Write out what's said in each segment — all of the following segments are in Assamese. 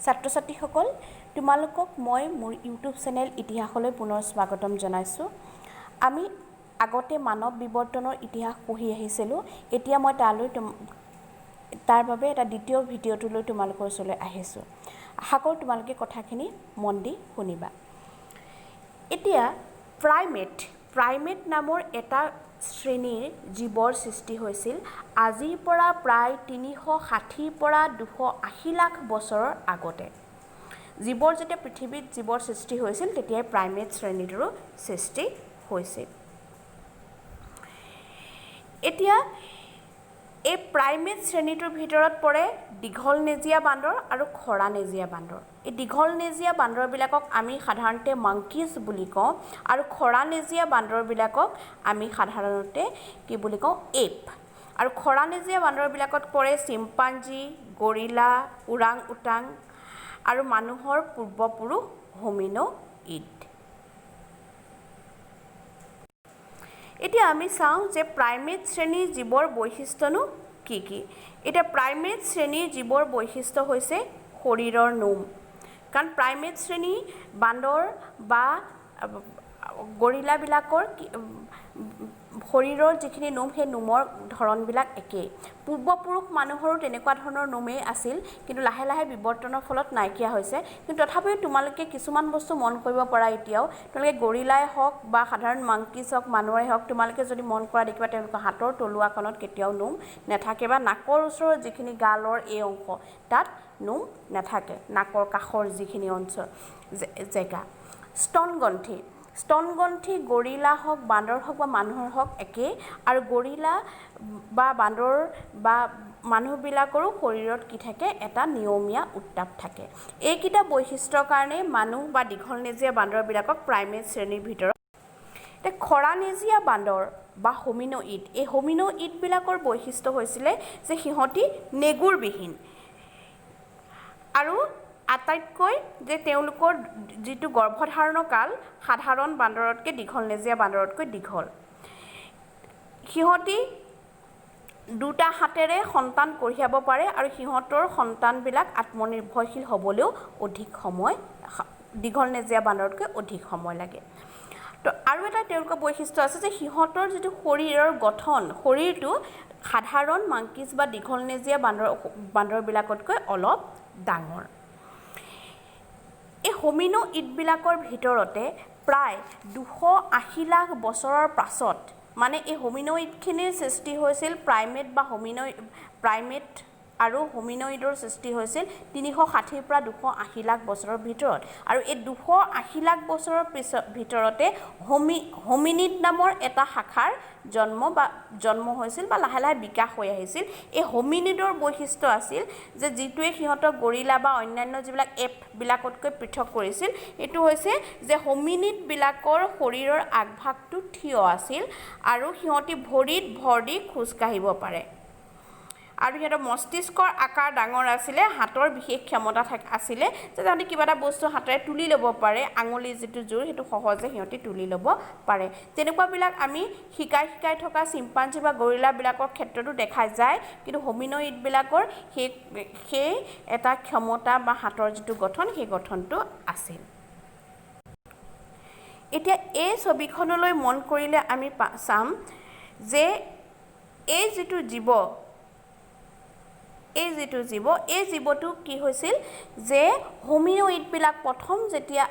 ছাত্ৰ-ছাত্ৰীসকল তোমালোকক মই মোৰ ইউটিউব চেনেল ইতিহাসলৈ পুনৰ স্বাগতম জনাইছোঁ। আমি আগতে মানৱ বিৱৰ্তনৰ ইতিহাস পঢ়ি আহিছিলোঁ। এতিয়া মই তাৰ বাবে এটা দ্বিতীয় ভিডিঅ'টোলৈ তোমালোকৰ ওচৰলৈ আহিছোঁ। আশা কৰোঁ তোমালোকে কথাখিনি মন দি শুনিবা। এতিয়া প্ৰাইমেট নামৰ এটা শ্ৰেণীৰ জীৱৰ সৃষ্টি হৈছিল আজিৰ পৰা প্ৰায় 360 পৰা 280 লাখ বছৰৰ আগতে। জীৱৰ যেতিয়া পৃথিৱীত জীৱৰ সৃষ্টি হৈছিল তেতিয়াই প্ৰাইমেট শ্ৰেণীটোৰো সৃষ্টি হৈছিল। এতিয়া এই প্ৰাইমেট শ্ৰেণীটোৰ ভিতৰত পৰে দীঘলনেজীয়া বান্দৰ আৰু খৰানেজীয়া বান্দৰ। এই দীঘলনেজীয়া বান্দৰবিলাকক আমি সাধাৰণতে মাংকিজ বুলি কওঁ আৰু খৰানেজীয়া বান্দৰবিলাকক আমি সাধাৰণতে কি বুলি কওঁ এপ। আৰু খৰানেজীয়া বান্দৰবিলাকত পৰে চিম্পাঞ্জী, গৰিলা, ওৰাং উটাং আৰু মানুহৰ পূৰ্বপুৰুষ হোমিনোইড। এতিয়া আমি চাওঁ যে প্ৰাইমেট শ্ৰেণীৰ জীৱৰ বৈশিষ্ট্যনো কি কি। এতিয়া প্ৰাইমেট শ্ৰেণীৰ জীৱৰ বৈশিষ্ট্য হৈছে শৰীৰৰ নোম, কাৰণ প্ৰাইমেট শ্ৰেণী বান্দৰ বা গৰিলাবিলাকৰ শৰীৰৰ যিখিনি নোম সেই নোমৰ ধৰণবিলাক একেই। পূৰ্বপুৰুষ মানুহৰো তেনেকুৱা ধৰণৰ নোমেই আছিল, কিন্তু লাহে লাহে বিৱৰ্তনৰ ফলত নাইকিয়া হৈছে। কিন্তু তথাপিও তোমালোকে কিছুমান বস্তু মন কৰিব পৰা এতিয়াও, তোমালোকে গৰিলাই হওক বা সাধাৰণ মাংকিজ হওক মানুহৰে হওক, তোমালোকে যদি মন কৰা দেখিবা তেওঁলোকৰ হাতৰ তলুৱাখনত কেতিয়াও নোম নাথাকে বা নাকৰ ওচৰৰ যিখিনি গালৰ এই অংশ তাত নোম নাথাকে, নাকৰ কাষৰ যিখিনি অঞ্চল জেগা। স্তনগ্ৰন্থি গৰিলা হওক বান্দৰ হওক বা মানুহৰ হওক একেই, আৰু গৰিলা বা বান্দৰ বা মানুহবিলাকৰো শৰীৰত কি থাকে এটা নিয়মীয়া উত্তাপ থাকে। এইকেইটা বৈশিষ্ট্যৰ কাৰণে মানুহ বা দীঘলনেজীয়া বান্দৰবিলাকক প্ৰাইমেট শ্ৰেণীৰ ভিতৰত। এতিয়া খৰানেজীয়া বান্দৰ বা হোমিনোইড, এই হোমিনোইডবিলাকৰ বৈশিষ্ট্য হৈছিলে যে সিহঁতি নেগুৰবিহীন আৰু আটাইতকৈ যে তেওঁলোকৰ যিটো গৰ্ভধাৰণৰ কাল সাধাৰণ বান্দৰতকৈ দীঘলনেজীয়া বান্দৰতকৈ দীঘল। সিহঁতি দুটা হাতেৰে সন্তান কঢ়িয়াব পাৰে আৰু সিহঁতৰ সন্তানবিলাক আত্মনিৰ্ভৰশীল হ'বলৈও অধিক সময় দীঘলনেজীয়া বান্দৰতকৈ অধিক সময় লাগে। তো আৰু এটা তেওঁলোকৰ বৈশিষ্ট্য আছে যে সিহঁতৰ যিটো শৰীৰৰ গঠন, শৰীৰটো সাধাৰণ মাংকিজ বা দীঘলনেজীয়া বান্দৰবিলাকতকৈ অলপ ডাঙৰ। এই হোমিনোইডবিলাকৰ ভিতৰতে প্ৰায় 280 লাখ বছৰৰ পাছত, মানে এই হোমিনোইডখিনিৰ সৃষ্টি হৈছিল প্ৰাইমেট আৰু হোমিনোইডৰ সৃষ্টি হৈছিল 360 পৰা 280 লাখ বছৰৰ ভিতৰত। আৰু এই 280 লাখ বছৰৰ ভিতৰতে হোমিনিড নামৰ এটা শাখাৰ জন্ম হৈছিল বা লাহে লাহে বিকাশ হৈ আহিছিল। এই হোমিনিডৰ বৈশিষ্ট্য আছিল যে যিটোৱে সিহঁতক গৰিলা বা অন্যান্য যিবিলাক এপবিলাকতকৈ পৃথক কৰিছিল, এইটো হৈছে যে হোমিনিডবিলাকৰ শৰীৰৰ আগভাগটো থিয় আছিল আৰু সিহঁতি ভৰিত ভৰ দি খোজকাঢ়িব পাৰে। আৰু সিহঁতৰ মস্তিষ্কৰ আকাৰ ডাঙৰ আছিলে, হাতৰ বিশেষ ক্ষমতা আছিলে যে সিহঁতি কিবা এটা বস্তু হাতেৰে তুলি ল'ব পাৰে, আঙুলিৰ যিটো জোৰ সেইটো সহজে সিহঁতি তুলি ল'ব পাৰে। তেনেকুৱাবিলাক আমি শিকাই থকা চিম্পাঞ্জী বা গৰিলাবিলাকৰ ক্ষেত্ৰতো দেখা যায়, কিন্তু হোমিনোইডবিলাকৰ সেই এটা ক্ষমতা বা হাতৰ যিটো গঠন সেই গঠনটো আছিল। এতিয়া এই ছবিখনলৈ মন কৰিলে আমি চাম যে এই জীৱটো কি হৈছিল যে হোমিনোইডবিলাক প্ৰথম যেতিয়া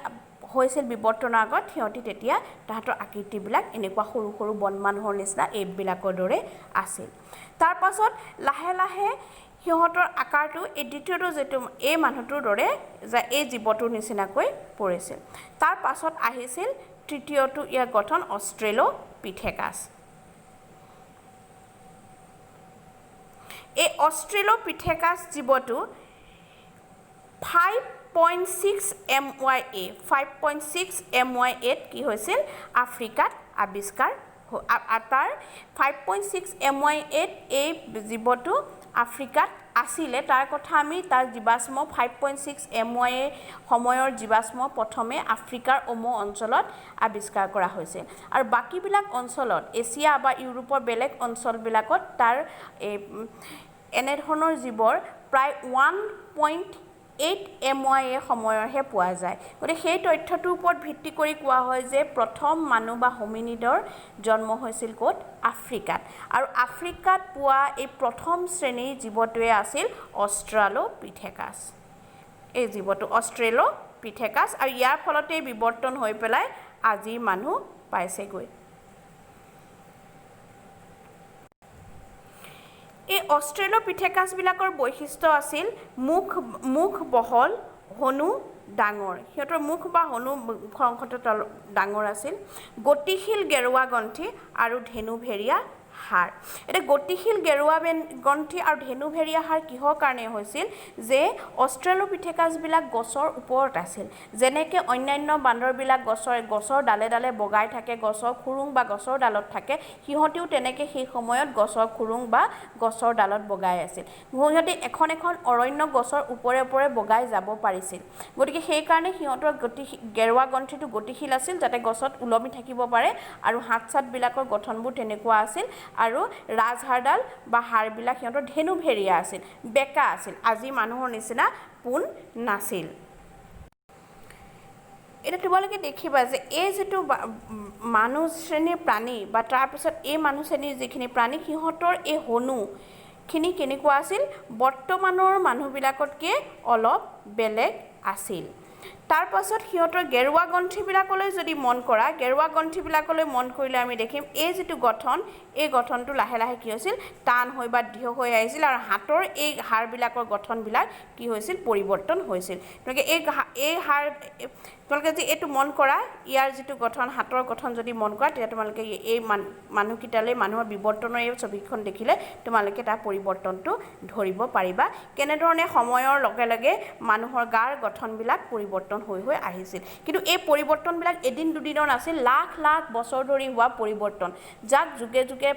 হৈছিল বিৱৰ্তনৰ আগত, সিহঁতি তেতিয়া তাহাঁতৰ আকৃতিবিলাক এনেকুৱা সৰু সৰু বন মানুহৰ নিচিনা এপবিলাকৰ দৰে আছিল। তাৰ পাছত লাহে লাহে সিহঁতৰ আকাৰটো এই দ্বিতীয়টো যিটো এই মানুহটোৰ দৰে এই জীৱটোৰ নিচিনাকৈ পৰিছিল। তাৰ পাছত আহিছিল তৃতীয়টো ইয়াৰ গঠন অষ্ট্ৰেলোপিথেকাছ। এই অষ্ট্ৰেলোপিথেকাছ জীৱটো 5.6 MYA কি হৈছিল আফ্ৰিকাত আৱিষ্কাৰ। তাৰ 5.6 MYA এই জীৱটো আফ্ৰিকাত আছিলে, তাৰ কথা আমি তাৰ জীৱাশ্ম 5.6 MYA সময়ৰ জীৱাশ্ম প্ৰথমে আফ্ৰিকাৰ অঞ্চলত আৱিষ্কাৰ কৰা হৈছিল। আৰু বাকীবিলাক অঞ্চলত এছিয়া বা ইউৰোপৰ বেলেগ অঞ্চলবিলাকত তাৰ এনেধৰণৰ জীৱৰ প্ৰায় 1.8 8 MY সময়ৰহে পোৱা যায় গতিকে সেই তথ্যটোৰ ওপৰত ভিত্তি কৰি কোৱা হয় যে প্ৰথম মানুহ বা হোমিনিডৰ জন্ম হৈছিল ক'ত আফ্ৰিকাত আৰু আফ্ৰিকাত পোৱা এই প্ৰথম শ্ৰেণীৰ জীৱটোৱে আছিল অষ্ট্ৰালোপিথেকাছ এই জীৱটো অষ্ট্ৰেলোপিথেকাছ আৰু ইয়াৰ ফলতে বিৱৰ্তন হৈ পেলাই আজি মানুহ পাইছেগৈ এই অষ্ট্ৰেলোপিথেকাছ বিলাকৰ বৈশিষ্ট্য আছিল মুখ বহল হনু ডাঙৰ সিহঁতৰ মুখ বা হনু অংশটো ডাঙৰ আছিল গতিশীল গেৰুৱা গণ্ঠি আৰু ধেনুভেৰিয়া হাড় এটা গতিশীল গেৰুৱা গণ্ঠি আৰু ধেনুভেৰিয়া হাড় কিহৰ কাৰণে হৈছিল যে অষ্ট্ৰেলোপিথেকাছ বিলাক গছৰ ওপৰত আছিল যেনেকৈ অন্যান্য বান্দৰবিলাক গছৰ ডালে ডালে বগাই থাকে গছৰ খুৰুং বা গছৰ ডালত থাকে সিহঁতেও তেনেকৈ সেই সময়ত গছৰ খুৰুং বা গছৰ ডালত বগাই আছিল সিহঁতে এখন এখন অৰণ্য গছৰ ওপৰে ওপৰে বগাই যাব পাৰিছিল গতিকে সেই কাৰণে সিহঁতৰ গেৰুৱা গণ্ঠিটো গতিশীল আছিল যাতে গছত ওলমি থাকিব পাৰে আৰু হাত চাতবিলাকৰ গঠনবোৰ তেনেকুৱা আছিল আৰু ৰাজহাড়ডাল বা হাড়বিলাক সিহঁতৰ ধেনুভেৰিয়া আছিল বেকা আছিল আজি মানুহৰ নিচিনা পোন নাছিল এটা তোমালোকে দেখিবা যে এই যেটো মানুহ শ্ৰেণীৰ প্ৰাণী বা তাৰপিছত এই মানুহ শ্ৰেণীৰ যিখিনি প্ৰাণী সিহঁতৰ এই হনুখিনি কেনেকুৱা আছিল বৰ্তমানৰ মানুহবিলাকতকৈ অলপ বেলেগ আছিল তাৰ পাছত সিহঁতৰ গেৰুৱা গণ্ঠিবিলাকলৈ যদি মন কৰা গেৰুৱা গণ্ঠিবিলাকলৈ মন কৰিলে আমি দেখিম এই যেটো গঠন এই গঠনটো লাহে লাহে কি হৈছিল টান হৈ বা দৃঢ় হৈ আহিছিল আৰু হাতৰ এই হাড়বিলাকৰ গঠনবিলাক কি হৈছিল পৰিৱৰ্তন হৈছিল গতিকে এই হাড় তোমালোকে যদি এইটো মন কৰা ইয়াৰ যেটো গঠন হাতৰ গঠন যদি মন কৰা তেতিয়া তোমালোকে এই মানুহকিটালৈ মানুহৰ বিৱৰ্তনৰ এই ছবিখন দেখিলে তোমালোকে তাৰ পৰিৱৰ্তনটো ধৰিব পাৰিবা কেনেধৰণে সময়ৰ লগে লগে মানুহৰ গাৰ গঠনবিলাক পৰিৱৰ্তন হৈ হৈ আহিছিল কিন্তু এই পৰিৱৰ্তনবিলাক এদিন দুদিনৰ নাছিল লাখ লাখ বছৰ ধৰি হোৱা পৰিৱৰ্তন যাক যুগে যুগে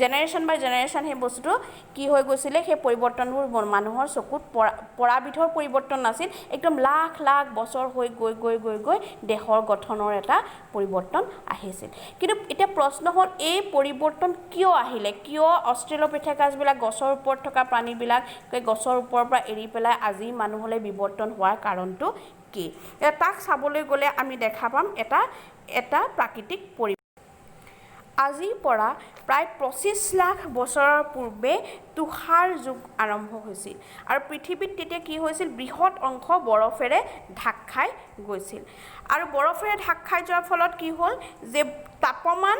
জেনেৰেশ্যন বাই জেনেৰেশ্যন সেই বস্তুটো কি হৈ গৈছিলে সেই পৰিৱৰ্তনবোৰ মানুহৰ চকুত পৰাবিধৰ পৰিৱৰ্তন নাছিল একদম লাখ লাখ বছৰ হৈ গৈ গৈ গৈ গৈ দেহৰ গঠনৰ এটা পৰিৱৰ্তন আহিছিল কিন্তু এতিয়া প্ৰশ্ন হ'ল এই পৰিৱৰ্তন কিয় আহিলে কিয় অষ্ট্ৰেলোপিথেকাছবিলাক গছৰ ওপৰত থকা প্ৰাণীবিলাক গছৰ ওপৰৰ পৰা এৰি পেলাই আজি মানুহলৈ বিৱৰ্তন হোৱাৰ কাৰণটো কি তাক চাবলৈ গ'লে আমি দেখা পাম এটা প্ৰাকৃতিক আজিৰ পৰা প্ৰায় 25 লাখ বছৰৰ পূৰ্বে তুষাৰ যুগ আৰম্ভ হৈছিল আৰু পৃথিৱীত তেতিয়া কি হৈছিল বৃহৎ অংশ বৰফেৰে ঢাক খাই গৈছিল আৰু বৰফেৰে ঢাক খাই যোৱাৰ ফলত কি হ'ল যে তাপমান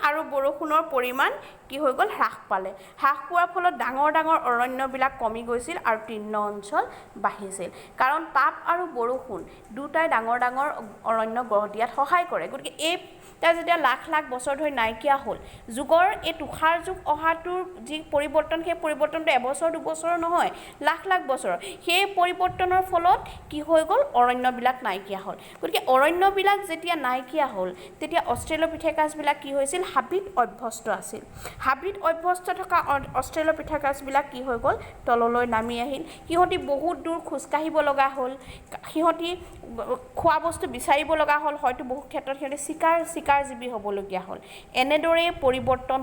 আৰু বৰষুণৰ পৰিমাণ কি হৈ গ'ল হ্ৰাস পালে হ্ৰাস পোৱাৰ ফলত ডাঙৰ ডাঙৰ অৰণ্যবিলাক কমি গৈছিল আৰু তৃণ অঞ্চল বাঢ়িছিল কাৰণ তাপ আৰু বৰষুণ দুটাই ডাঙৰ ডাঙৰ অৰণ্য গঢ় দিয়াত সহায় কৰে গতিকে এই যেতিয়া লাখ লাখ বছৰ ধৰি নাইকিয়া হ'ল যুগৰ এই তুষাৰ যুগ অহাটোৰ যি পৰিৱৰ্তন সেই পৰিৱৰ্তনটো এবছৰ দুবছৰ নহয় লাখ লাখ বছৰ সেই পৰিৱৰ্তনৰ ফলত কি হৈ গ'ল অৰণ্যবিলাক নাইকিয়া হ'ল গতিকে অৰণ্যবিলাক যেতিয়া নাইকিয়া হ'ল তেতিয়া অষ্ট্ৰেলোপিথেকাছবিলাক কি হৈছিল হাবিত অভ্যস্ত আছিল হাবিত অভ্যস্ত থকা অষ্ট্ৰেলোপিথেকাছবিলাক কি হৈ গ'ল তললৈ নামি আহিল সিহঁতি বহুত দূৰ খোজকাঢ়িব লগা হ'ল সিহঁতি খোৱা বস্তু বিচাৰিব লগা হ'ল হয়তো বহু ক্ষেত্ৰত সিহঁতি চিকাৰজীৱী হ'বলগীয়া হ'ল এনেদৰে পৰিৱৰ্তন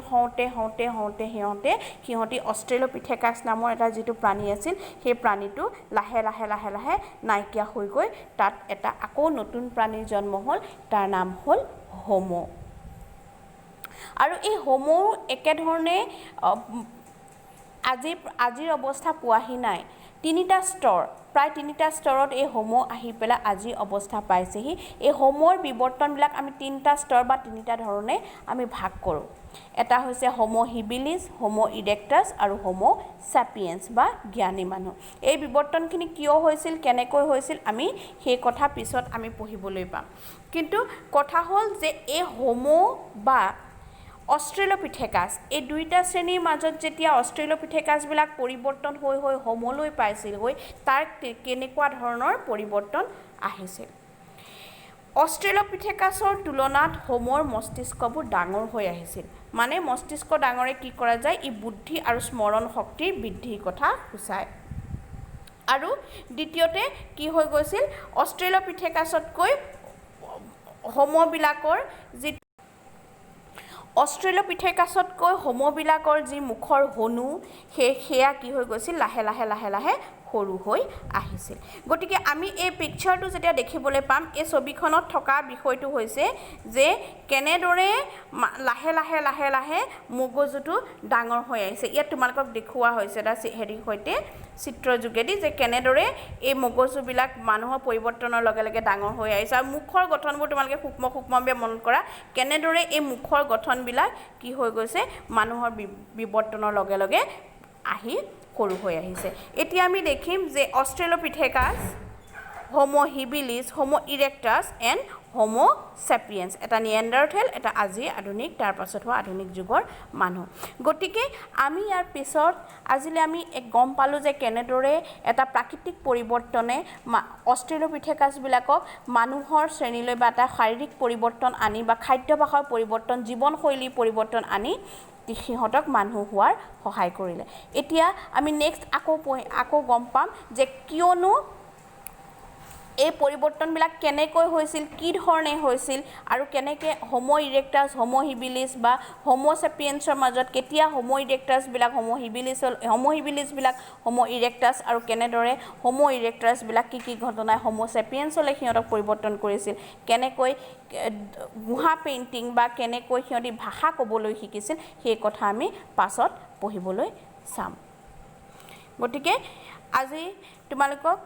সিহঁতি অষ্ট্ৰেলোপিথেকাছ নামৰ এটা যিটো প্ৰাণী আছিল সেই প্ৰাণীটো লাহে লাহে লাহে লাহে নাইকিয়া হৈ গৈ তাত এটা আকৌ নতুন প্ৰাণীৰ জন্ম হ'ল তাৰ নাম হ'ল হোমো আৰু এই হোমো একেধৰণে আজিৰ অৱস্থা পোৱাহি নাই প্ৰায় তিনিটা স্তৰত এই হোমো আহি পেলাই আজি অৱস্থা পাইছেহি এই হোমোৰ বিৱৰ্তনবিলাক আমি তিনিটা স্তৰ বা তিনিটা ধৰণে আমি ভাগ কৰোঁ এটা হৈছে হোমো হিবিলিছ হোমো ইৰেক্টাছ আৰু হোমো স্যাপিয়েন্স বা জ্ঞানী মানুহ এই বিৱৰ্তনখিনি কিয় হৈছিল কেনেকৈ হৈছিল আমি সেই কথা পিছত আমি পঢ়িবলৈ পাম কিন্তু কথা হ'ল যে এই হোমো বা অষ্ট্ৰেলোপিথেকাছ এই দুইটা শ্ৰেণীৰ মাজত যেতিয়া অষ্ট্ৰেলোপিথেকাছবিলাক পৰিৱৰ্তন হৈ হৈ হোমোলৈ পাইছিল তাৰ কেনেকুৱা ধৰণৰ পৰিৱৰ্তন আহিছিল অষ্ট্ৰেলোপিথেকাছৰ তুলনাত হোমোৰ মস্তিষ্কবোৰ ডাঙৰ হৈ আহিছিল মানে মস্তিষ্ক ডাঙৰে কি কৰা যায় ই বুদ্ধি আৰু স্মৰণ শক্তিৰ বৃদ্ধিৰ কথা সূচায় আৰু দ্বিতীয়তে কি হৈ গৈছিল অষ্ট্ৰেলোপিথেকাছতকৈ হোমোবিলাকৰ যি অষ্ট্ৰেলোপিথেকাছতকৈ হোমোবিলাকৰ যি মুখৰ হনু সেয়া কি হৈ গৈছিল লাহে লাহে সৰু হৈ আহিছিল গতিকে আমি এই পিকচাৰটো যেতিয়া দেখিবলৈ পাম এই ছবিখনত থকা বিষয়টো হৈছে যে কেনেদৰে লাহে লাহে মগজুটো ডাঙৰ হৈ আহিছে ইয়াত তোমালোকক দেখুওৱা হৈছে এটা হেৰিৰ সৈতে চিত্ৰ যোগেদি যে কেনেদৰে এই মগজুবিলাক মানুহৰ পৰিৱৰ্তনৰ লগে লগে ডাঙৰ হৈ আহিছে আৰু মুখৰ গঠনবোৰ তোমালোকে সূক্ষ্মভাৱে মনত কৰা কেনেদৰে এই মুখৰ গঠনবিলাক কি হৈ গৈছে মানুহৰ বিৱৰ্তনৰ লগে লগে আহি সৰু হৈ আহিছে এতিয়া আমি দেখিম যে Australopithecus Homo habilis Homo erectus and Homo sapiens এটা নিয়েণ্ডাৰথেল এটা আজি আধুনিক তাৰ পাছত হোৱা আধুনিক যুগৰ মানুহ গতিকে আমি ইয়াৰ পিছত আজিলৈ আমি গম পালোঁ যে কেনেদৰে এটা প্ৰাকৃতিক পৰিৱৰ্তনে অষ্ট্ৰেলোপিথেকাছবিলাকক মানুহৰ শ্ৰেণীলৈ বা এটা শাৰীৰিক পৰিৱৰ্তন আনি বা খাদ্যাভ্যাসৰ পৰিৱৰ্তন জীৱনশৈলীৰ পৰিৱৰ্তন আনি সিহঁতক মানুহ হোৱাৰ সহায় কৰিলে এতিয়া আমি নেক্সট আকৌ গম পাম যে কিয়নো এই পৰিৱৰ্তনবিলাক কেনেকৈ হৈছিল কি ধৰণে হৈছিল আৰু কেনেকৈ হোমো ইৰেক্টাছ হোমো হিবিলিছ বা হোমো চেপিয়েন্সৰ মাজত কেতিয়া হোমো ইৰেক্টাছবিলাক হোমো হিবিলিছবিলাক হোমো ইৰেক্টাছ আৰু কেনেদৰে হোমো ইৰেক্টাছবিলাক কি ঘটনাই হোমো চেপিয়েন্সলৈ সিহঁতক পৰিৱৰ্তন কৰিছিল কেনেকৈ গুহা পেইণ্টিং বা কেনেকৈ সিহঁতি ভাষা ক'বলৈ শিকিছিল সেই কথা আমি পাছত পঢ়িবলৈ চাম গতিকে আজি তোমালোকক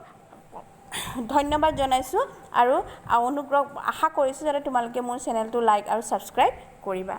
ধন্যবাদ জনাইছোঁ আৰু অনুগ্ৰহ আশা কৰিছোঁ যাতে তোমালোকে মোৰ চেনেলটো লাইক আৰু ছাবস্ক্ৰাইব কৰিবা